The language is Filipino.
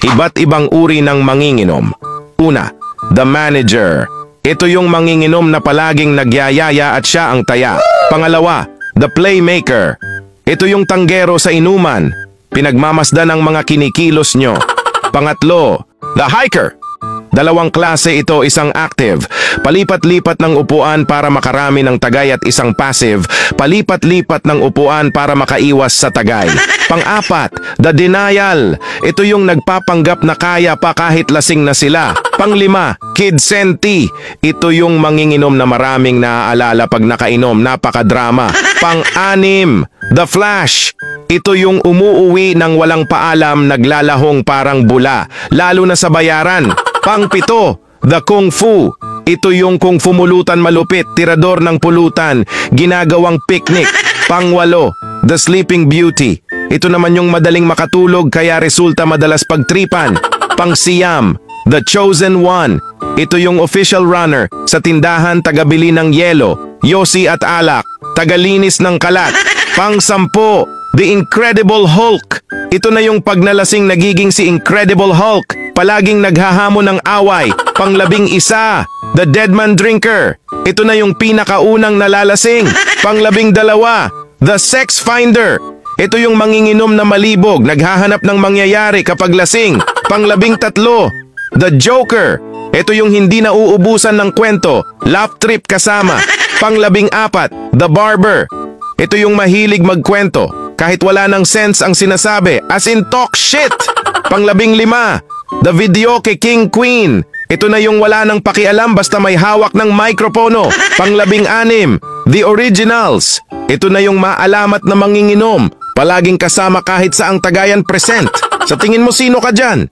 Iba't ibang uri ng manginginom. Una, the manager. Ito yung manginginom na palaging nagyayaya at siya ang taya. Pangalawa, the playmaker. Ito yung tanggero sa inuman. Pinagmamasdan ang mga kinikilos nyo. Pangatlo, the hiker. Dalawang klase ito, isang active, palipat-lipat ng upuan para makarami ng tagay at isang passive, palipat-lipat ng upuan para makaiwas sa tagay. Pang-apat, the denial. Ito yung nagpapanggap na kaya pa kahit lasing na sila. Pang-lima, kid senti. Ito yung manginginom na maraming naaalala pag nakainom, napakadrama. Pang-anim, the flash. Ito yung umuuwi ng walang paalam, naglalahong parang bula, lalo na sa bayaran. Pang-pito, the kung fu. Ito yung kung fumulutan malupit, tirador ng pulutan, ginagawang picnic. Pang-walo, the sleeping beauty. Ito naman yung madaling makatulog kaya resulta madalas pagtripan. Pang-siyam, the chosen one. Ito yung official runner sa tindahan, tagabili ng yelo, yosi at alak, tagalinis ng kalat. Pang-sampo, the Incredible Hulk. Ito na yung pagnalasing nagiging si Incredible Hulk. Palaging naghahamon ng away. Pang-11, the Deadman Drinker. Ito na yung pinakaunang nalalasing. Pang-12, the Sex Finder. Ito yung manginginom na malibog, naghahanap ng mangyayari kapag lasing. Pang-13, the Joker. Ito yung hindi nauubusan ng kwento, laugh trip kasama. Pang-14, the Barber. Ito yung mahilig magkwento, kahit wala ng sense ang sinasabi, as in talk shit. Pang-15, the Videoke King Queen. Ito na yung wala nang pakialam basta may hawak ng mikropono. Pang-16, the Originals. Ito na yung maalamat na manginginom, palaging kasama kahit saang tagayan present. Sa tingin mo sino ka dyan?